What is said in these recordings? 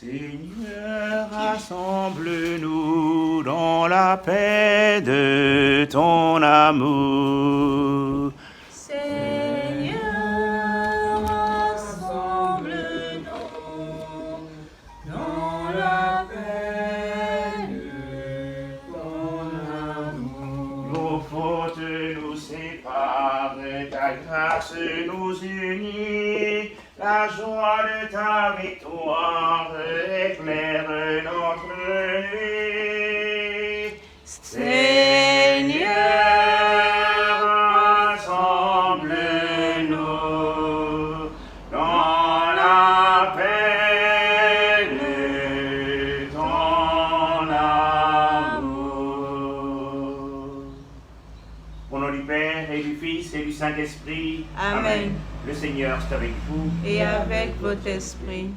Seigneur, rassemble-nous dans la paix de ton amour. Seigneur, rassemble-nous dans la paix de ton amour. Nos fautes nous séparent, ta grâce nous unit. La joie de ta victoire éclaire notre nuit. Seigneur, rassemble-nous dans la paix de ton amour. Au nom du Père et du Fils et du Saint-Esprit. Amen. Le Seigneur est avec vous. Et avec votre esprit.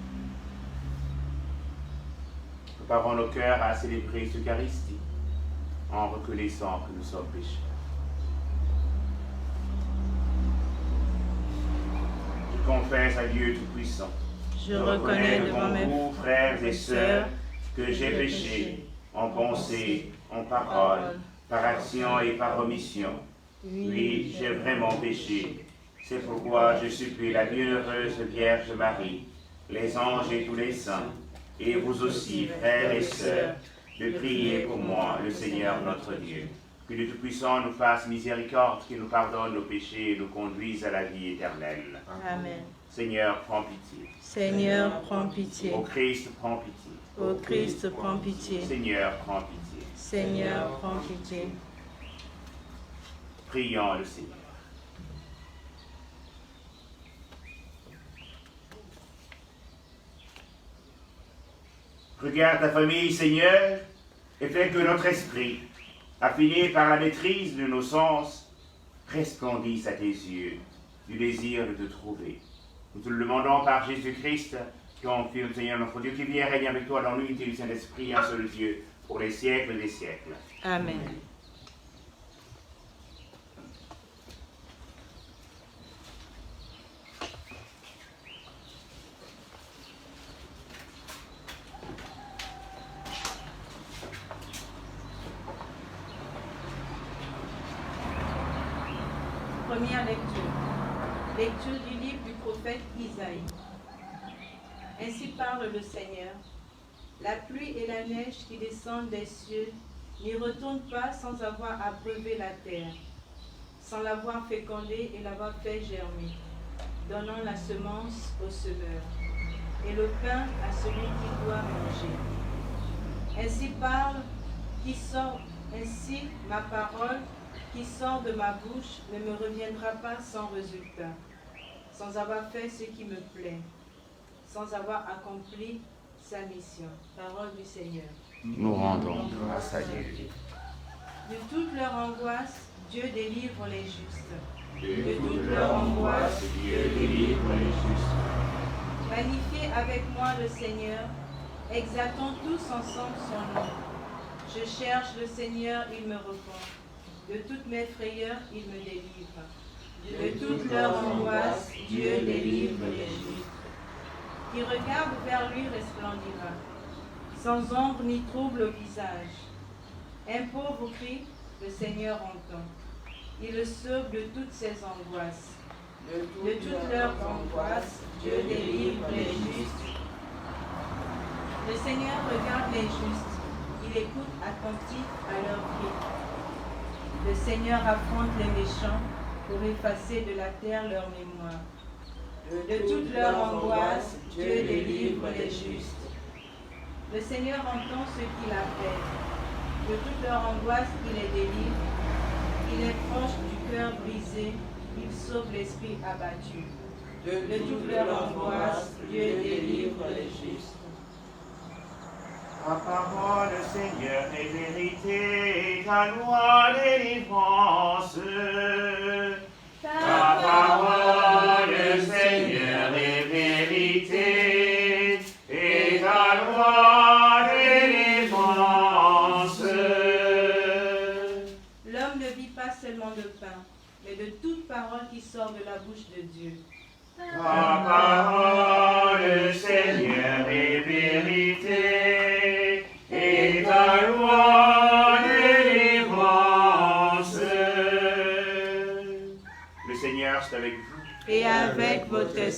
Préparons nos cœurs à célébrer cette Eucharistie en reconnaissant que nous sommes pécheurs. Je confesse à Dieu Tout-Puissant. Je reconnais devant mes vous, frères et sœurs, que j'ai péché en pensée, en parole, par action et par omission. Oui, j'ai vraiment péché. C'est pourquoi je supplie la bienheureuse Vierge Marie, les anges et tous les saints, et vous aussi, frères et sœurs, de prier pour moi, le Seigneur notre Dieu. Que le Tout-Puissant nous fasse miséricorde, qu'il nous pardonne nos péchés et nous conduise à la vie éternelle. Amen. Seigneur, prends pitié. Seigneur, prends pitié. Ô Christ, prends pitié. Ô Christ, prends pitié. Seigneur, prends pitié. Seigneur, prends pitié. Prions le Seigneur. Regarde ta famille, Seigneur, et fais que notre esprit, affiné par la maîtrise de nos sens, resplendisse à tes yeux du désir de te trouver. Nous te le demandons par Jésus-Christ, ton Fils, Seigneur notre Dieu, qui vient régner avec toi dans l'unité du Saint-Esprit, un seul Dieu, pour les siècles des siècles. Amen. Première lecture. Lecture du livre du prophète Isaïe. Ainsi parle le Seigneur. La pluie et la neige qui descendent des cieux n'y retournent pas sans avoir abreuvé la terre, sans l'avoir fécondée et l'avoir fait germer, donnant la semence au semeur et le pain à celui qui doit manger. Ainsi parle ainsi ma parole qui sort de ma bouche ne me reviendra pas sans résultat, sans avoir fait ce qui me plaît, sans avoir accompli sa mission. Parole du Seigneur. Nous rendons grâce à Dieu. De toute leur angoisse, Dieu délivre les justes. De toute leur angoisse, Dieu délivre les justes. Magnifiez avec moi le Seigneur, exaltons tous ensemble son nom. Je cherche le Seigneur, il me répond. De toutes mes frayeurs, il me délivre. De toute leur angoisse, Dieu délivre les justes. Qui regarde vers lui resplendira, sans ombre ni trouble au visage. Un pauvre cri, le Seigneur entend. Il le sauve de toutes ses angoisses. De toute leur angoisse, Dieu délivre les justes. Le Seigneur regarde les justes, il écoute attentif à leurs cris. Le Seigneur affronte les méchants pour effacer de la terre leur mémoire. De toute leur angoisse, Dieu délivre les justes. Le Seigneur entend ceux qui l'appellent. De toute leur angoisse, il les délivre. Il est proche du cœur brisé, il sauve l'esprit abattu. De toute leur angoisse, Dieu délivre les justes. Ta parole, Seigneur, est vérité, ta loi, délivrance. Ta parole, Seigneur, est vérité, et ta loi, délivrance. L'homme ne vit pas seulement de pain, mais de toute parole qui sort de la bouche de Dieu. Ta parole, Seigneur, est vérité.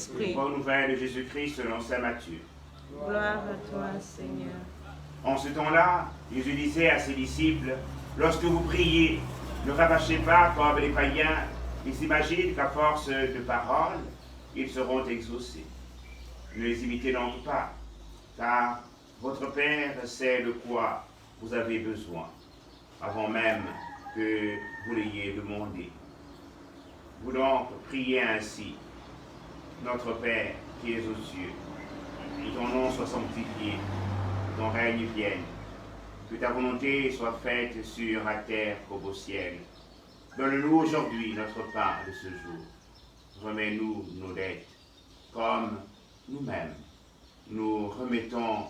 Saint-Esprit. Bonne nouvelle de Jésus-Christ selon saint Matthieu. Gloire à toi, Seigneur. En ce temps-là, Jésus disait à ses disciples, lorsque vous priez, ne rabâchez pas comme les païens. Ils imaginent qu'à force de paroles, ils seront exaucés. Ne les imitez donc pas, car votre Père sait de quoi vous avez besoin, avant même que vous l'ayez demandé. Vous donc priez ainsi, notre Père qui es aux cieux, que ton nom soit sanctifié, que ton règne vienne, que ta volonté soit faite sur la terre comme au ciel. Donne-nous aujourd'hui notre pain de ce jour. Remets-nous nos dettes, comme nous-mêmes, nous remettons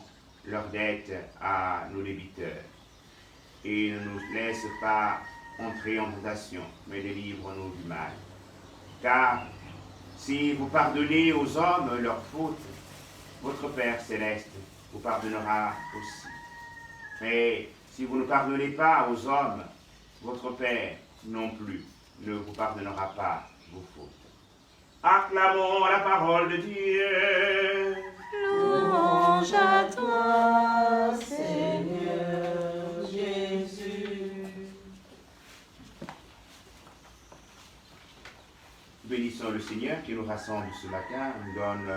leurs dettes à nos débiteurs. Et ne nous laisse pas entrer en tentation, mais délivre-nous du mal. Car si vous pardonnez aux hommes leurs fautes, votre Père céleste vous pardonnera aussi. Mais si vous ne pardonnez pas aux hommes, votre Père non plus ne vous pardonnera pas vos fautes. Acclamons la parole de Dieu. Louange à toi, Seigneur Jésus. Bénissons le Seigneur qui nous rassemble ce matin, nous donne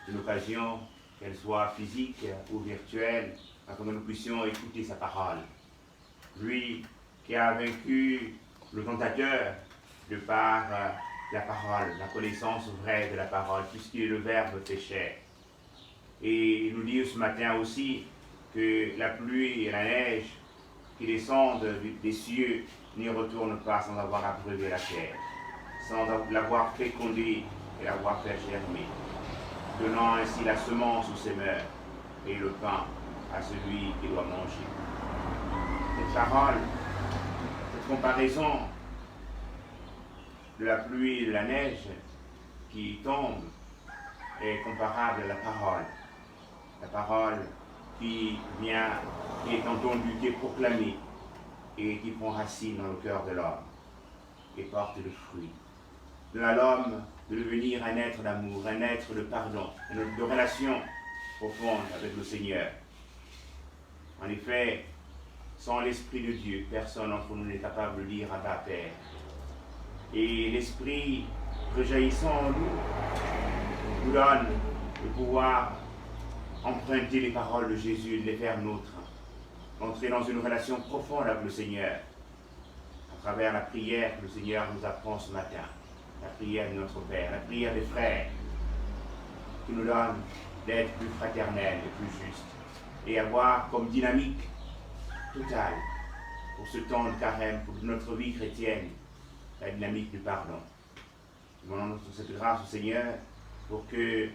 une occasion, qu'elle soit physique ou virtuelle, afin que nous puissions écouter sa parole. Lui qui a vaincu le tentateur de par la parole, la connaissance vraie de la parole, puisqu'il est le Verbe fait chair. Et il nous dit ce matin aussi que la pluie et la neige qui descendent des cieux n'y retournent pas sans avoir abreuvé la terre, sans l'avoir fécondée et l'avoir fait germer, donnant ainsi la semence aux semeurs et le pain à celui qui doit manger. Cette parole, cette comparaison de la pluie et de la neige qui tombe est comparable à la parole. La parole qui vient, qui est entendue, qui est proclamée et qui prend racine dans le cœur de l'homme et porte le fruit. De l'homme de devenir un être d'amour, un être de pardon, de relation profonde avec le Seigneur. En effet, sans l'Esprit de Dieu, personne d'entre nous n'est capable de dire Abba Père. Et l'Esprit rejaillissant en nous, nous donne le pouvoir emprunter les paroles de Jésus, de les faire nôtres, entrer dans une relation profonde avec le Seigneur, à travers la prière que le Seigneur nous apprend ce matin, la prière de notre Père, la prière des frères, qui nous donne d'être plus fraternels et plus justes, et avoir comme dynamique totale pour ce temps de carême, pour notre vie chrétienne, la dynamique du pardon. Nous demandons cette grâce au Seigneur pour que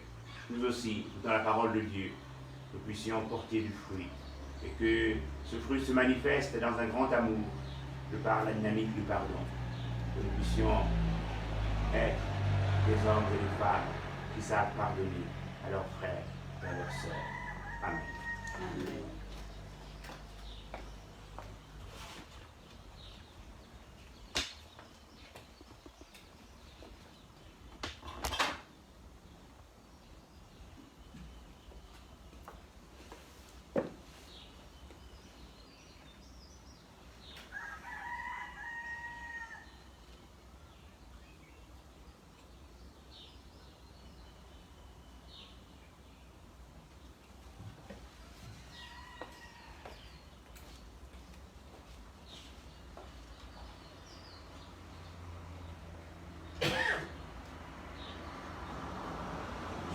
nous aussi, dans la parole de Dieu, nous puissions porter du fruit et que ce fruit se manifeste dans un grand amour de par la dynamique du pardon, que nous puissions être des hommes et des femmes qui savent pardonner à leurs frères et à leurs sœurs. Amen. Amen.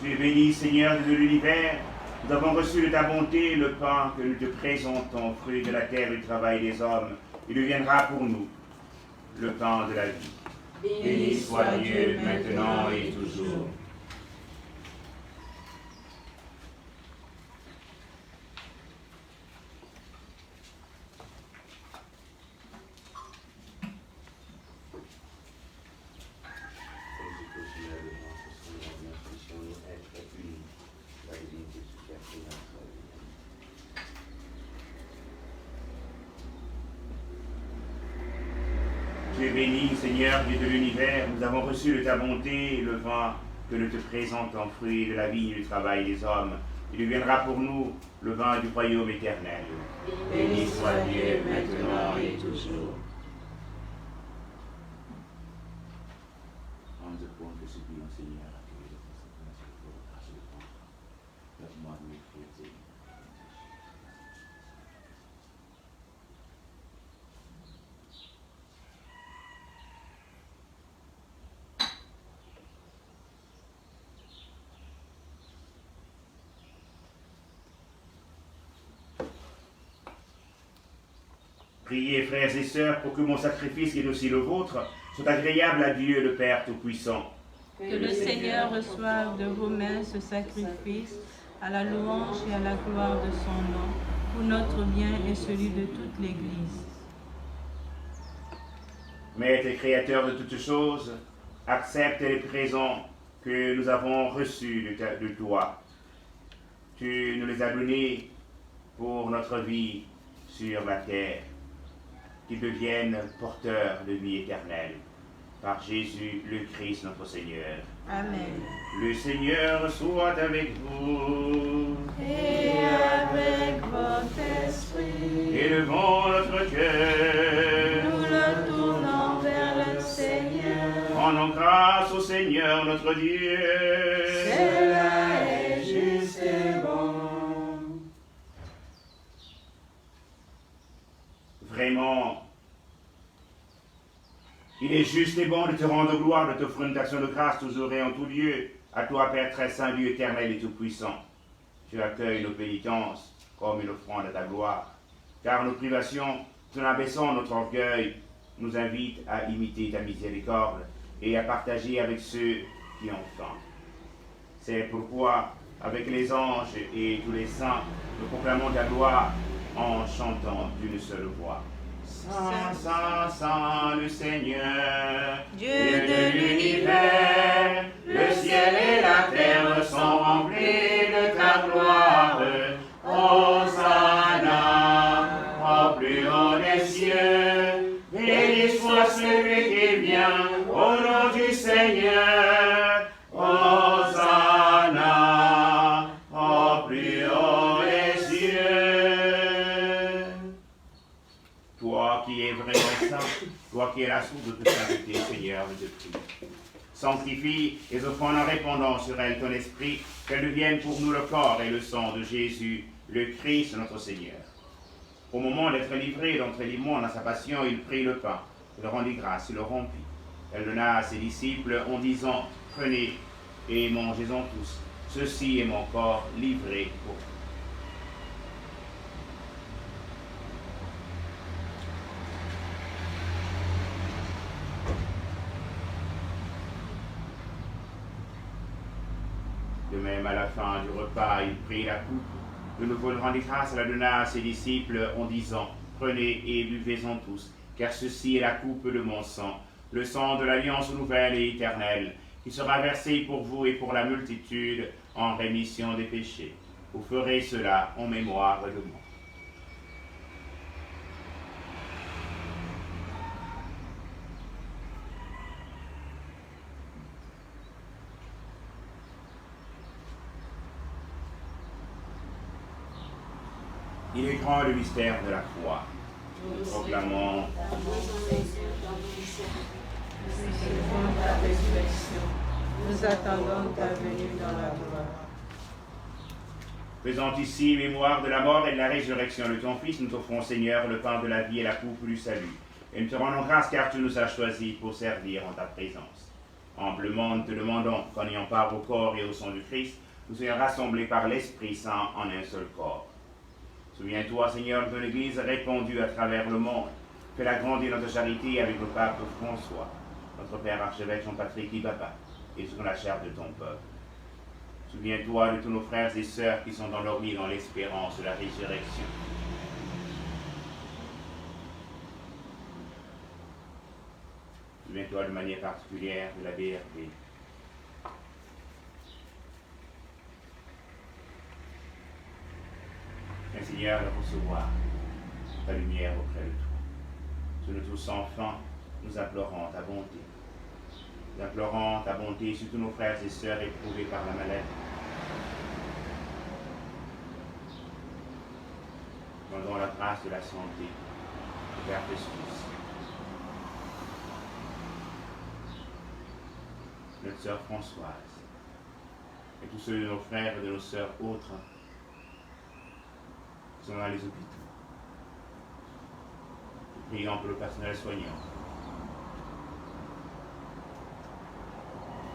Tu es béni, Seigneur de l'univers. Nous avons reçu de ta bonté le pain que nous te présentons, fruit de la terre et du travail des hommes. Il deviendra pour nous le pain de la vie. Béni soit Dieu maintenant et toujours. Tu es béni, Seigneur, Dieu de l'univers. Nous avons reçu de ta bonté le vin que nous te présentons, fruit de la vie et du travail des hommes. Il deviendra pour nous le vin du royaume éternel. Béni soit Dieu maintenant et toujours. Priez, frères et sœurs, pour que mon sacrifice, qui est aussi le vôtre, soit agréable à Dieu, le Père Tout-Puissant. Que le Seigneur reçoive de vos mains ce sacrifice à la louange et à la gloire de son nom, pour notre bien et celui de toute l'Église. Maître et Créateur de toutes choses, accepte les présents que nous avons reçus de toi. Tu nous les as donnés pour notre vie sur la terre, qu'ils deviennent porteurs de vie éternelle. Par Jésus, le Christ, notre Seigneur. Amen. Le Seigneur soit avec vous. Et avec votre esprit. Élevons notre cœur. Nous le tournons vers le Seigneur. Rendons grâce au Seigneur notre Dieu. Cela est juste et bon. Vraiment, il est juste et bon de te rendre gloire, de t'offrir une action de grâce toujours et en tout lieu, à toi, Père très saint, Dieu éternel et tout-puissant. Tu accueilles nos pénitences comme une offrande à ta gloire, car nos privations, tout en abaissant notre orgueil, nous invitent à imiter ta miséricorde et à partager avec ceux qui ont faim. C'est pourquoi, avec les anges et tous les saints, nous proclamons ta gloire en chantant d'une seule voix. Saint, Saint, Saint, le Seigneur, Dieu de l'univers, le ciel et la terre sont remplis de ta gloire. Hosanna, au plus haut des cieux, béni soit celui qui vient au nom du Seigneur. Hosanna, au plus haut des cieux. Toi qui es vraiment saint, toi qui es la source de toute sainteté, Seigneur, je te prie. Sanctifie les offrandes en répandant sur elles ton esprit, qu'elles deviennent pour nous le corps et le sang de Jésus, le Christ notre Seigneur. Au moment d'être livré, d'entrer librement dans sa passion, il prit le pain, il rendit grâce, il le rompit. Elle donna à ses disciples en disant, prenez et mangez-en tous, ceci est mon corps livré pour vous. De même, à la fin du repas, il prit la coupe. De nouveau, il rendit grâce, la donna à ses disciples en disant, prenez et buvez-en tous, car ceci est la coupe de mon sang, le sang de l'alliance nouvelle et éternelle, qui sera versé pour vous et pour la multitude en rémission des péchés. Vous ferez cela en mémoire de moi. Il est grand le mystère de la foi. Nous proclamons ta résurrection. Nous attendons ta venue dans la gloire. faisant ici mémoire de la mort et de la résurrection de ton Fils, nous t'offrons, Seigneur, le pain de la vie et la coupe du salut. Et nous te rendons grâce car tu nous as choisis pour servir en ta présence. Humblement, nous te demandons qu'en ayant part au corps et au sang du Christ, nous soyons rassemblés par l'Esprit Saint en un seul corps. Souviens-toi, Seigneur, de ton Église répandue à travers le monde. Fais-la grandir notre charité avec le pape François, notre Père archevêque Jean-Patrick Ibaba, et sur la chair de ton peuple. Souviens-toi de tous nos frères et sœurs qui sont endormis dans l'espérance de la résurrection. Souviens-toi de manière particulière de la BRD. Viens, Seigneur, de recevoir ta lumière auprès de toi. Sur nous tous enfin, nous implorons ta bonté. implorant ta bonté sur tous nos frères et sœurs éprouvés par la maladie. Demandons la grâce de la santé, de Père Festus, notre sœur Françoise, et tous ceux de nos frères et de nos sœurs autres qui sont dans les hôpitaux. Prions pour le personnel soignant,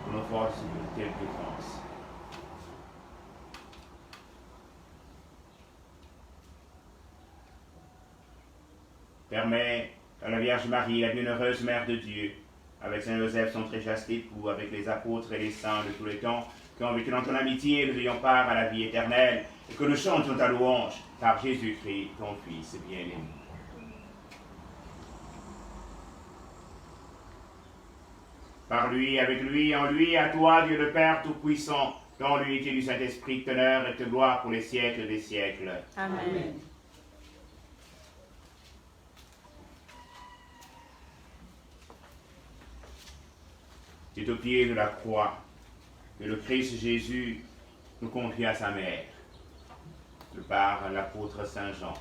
pour nos forces de sécurité et de défense. Permets à la Vierge Marie, la bienheureuse Mère de Dieu, avec Saint Joseph, son très chaste époux, avec les apôtres et les saints de tous les temps, qui ont vécu dans ton amitié, nous ayons part à la vie éternelle, et que nous chantions ta louange, par Jésus-Christ, ton Fils bien-aimé. Par lui, avec lui, en lui, à toi, Dieu le Père Tout-Puissant, dans l'unité du Saint-Esprit, teneur et te gloire pour les siècles des siècles. Amen. C'est au pied de la croix que le Christ Jésus nous confie à sa mère. De par l'apôtre Saint Jean,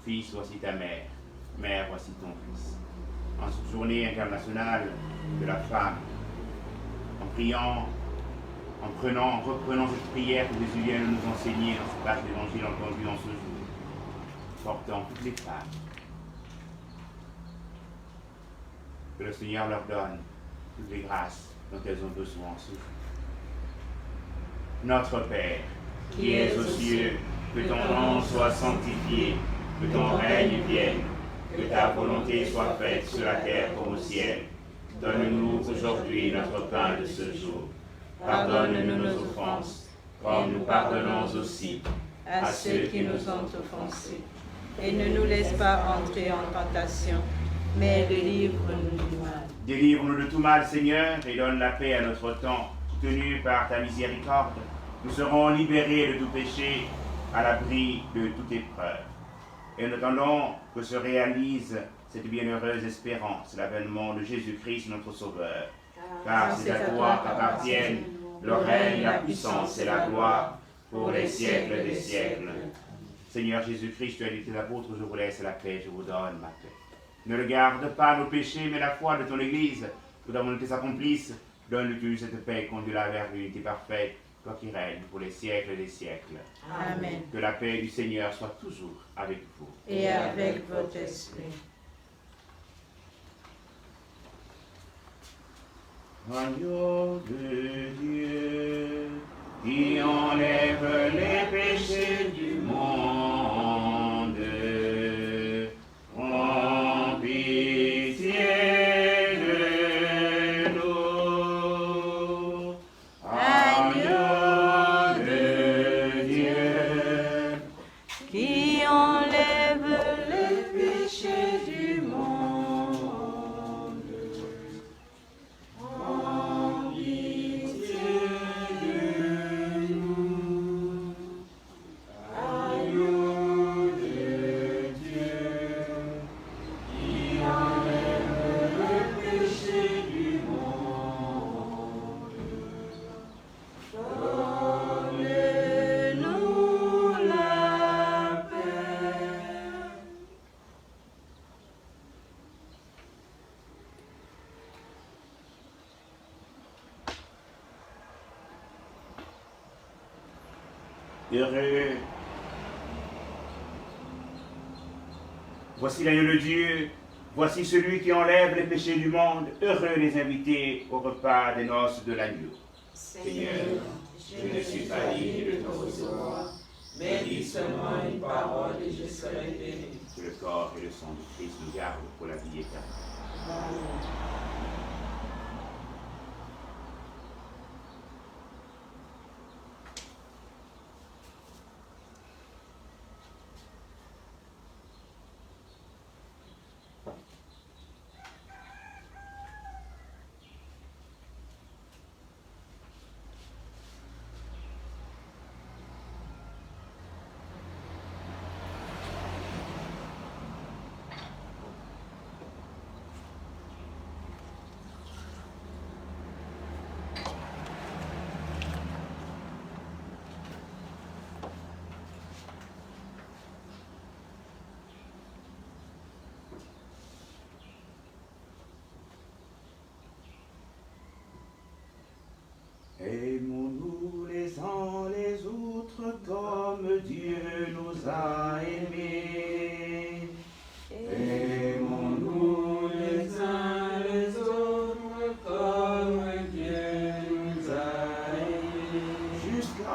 Fils, voici ta mère, Mère, voici ton Fils. En cette journée internationale de la femme, en priant, en reprenant cette prière que Jésus vient de nous enseigner dans cette page d'évangile entendue en ce jour, portant toutes les femmes, que le Seigneur leur donne toutes les grâces dont elles ont besoin en ce jour. Notre Père, qui es aux cieux, que ton nom soit sanctifié, que ton règne vienne, que ta volonté soit faite sur la terre comme au ciel. Donne-nous aujourd'hui notre pain de ce jour. Pardonne-nous nos offenses, comme nous pardonnons aussi À ceux qui nous ont offensés. Et ne nous laisse pas entrer en tentation, mais délivre-nous du mal. Délivre-nous de tout mal, Seigneur, et donne la paix à notre temps. Soutenus par ta miséricorde, nous serons libérés de tout péché, à l'abri de toute épreuve. Et nous attendons que se réalise cette bienheureuse espérance, l'avènement de Jésus-Christ, notre Sauveur. Car c'est à toi qu'appartiennent le règne, la puissance et la gloire pour les siècles des siècles. Seigneur Jésus-Christ, tu as dit tes apôtres, je vous laisse la paix, je vous donne ma paix. Ne regarde pas nos péchés, mais la foi de ton Église, que ta volonté s'accomplisse. Donne-lui cette paix, conduis-la vers l'unité parfaite, toi qui règnes pour les siècles des siècles. Amen. Que la paix du Seigneur soit toujours avec vous. Et avec votre esprit. Agneau de Dieu, qui enlève les péchés du monde, prends pitié de nous. Agneau de Dieu, Qui enlève les péchés du monde. En pitié de nous. Agneau de Dieu, qui enlève les péchés du monde. Donne-nous la paix. heureux. Voici l'agneau de Dieu, voici celui qui enlève les péchés du monde. Heureux les invités au repas des noces de l'agneau. Seigneur, je ne suis pas digne de ton recevoir, mais dis seulement une parole et je serai béni. Que le corps et le sang du Christ nous gardent pour la vie éternelle.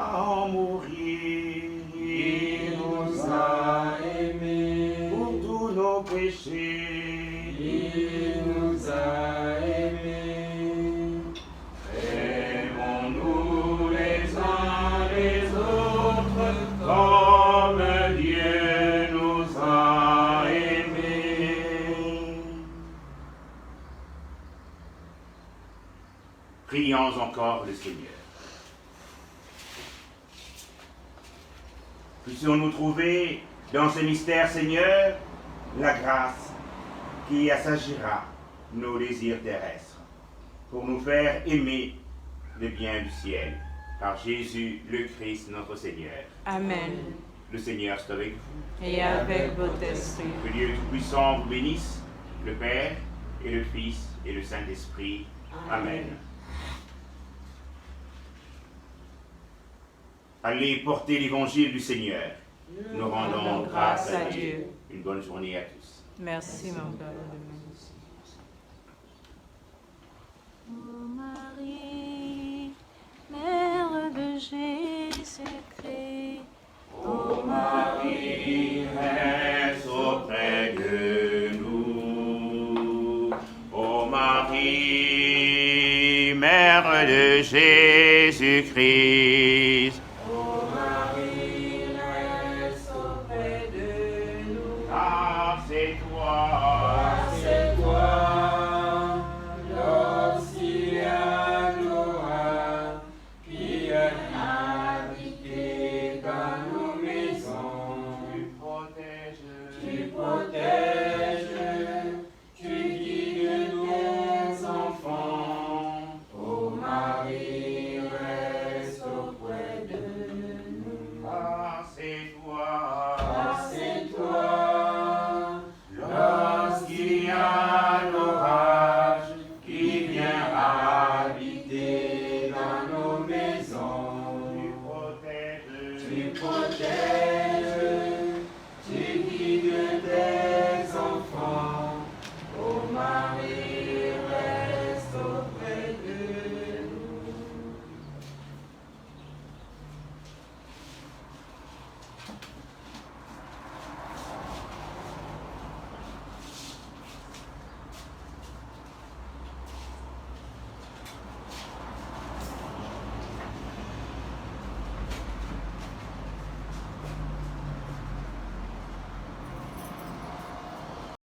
jusqu'à en mourir. Il nous a aimés. Pour tous nos péchés. Il nous a aimés. Aimons-nous les uns les autres comme Dieu nous a aimés. Prions encore le Seigneur. Puissions-nous trouver dans ce mystère, Seigneur, la grâce qui assagira nos désirs terrestres pour nous faire aimer le bien du ciel par Jésus le Christ notre Seigneur. Amen. Le Seigneur soit avec vous. Et avec votre esprit. Que Dieu Tout-Puissant vous bénisse, le Père et le Fils et le Saint-Esprit. Amen. Allez porter l'évangile du Seigneur. Nous rendons grâce à Dieu. Une bonne journée à tous. Merci, mon Père. Ô Marie, Mère de Jésus-Christ, Ô Marie, reste auprès de nous. Ô Marie, Mère de Jésus-Christ. Ô Marie, reste auprès de nous. Ah, c'est toi. C'est toi, lorsqu'il y a l'orage qui a habité dans nos maisons. Tu protèges, Tu protèges, tu guides nos enfants. Ô Marie, reste auprès de nous. ah, c'est toi. Ah, c'est toi, lorsqu'il y a l'orage qui vient habiter dans nos maisons. Tu protèges, Tu protèges,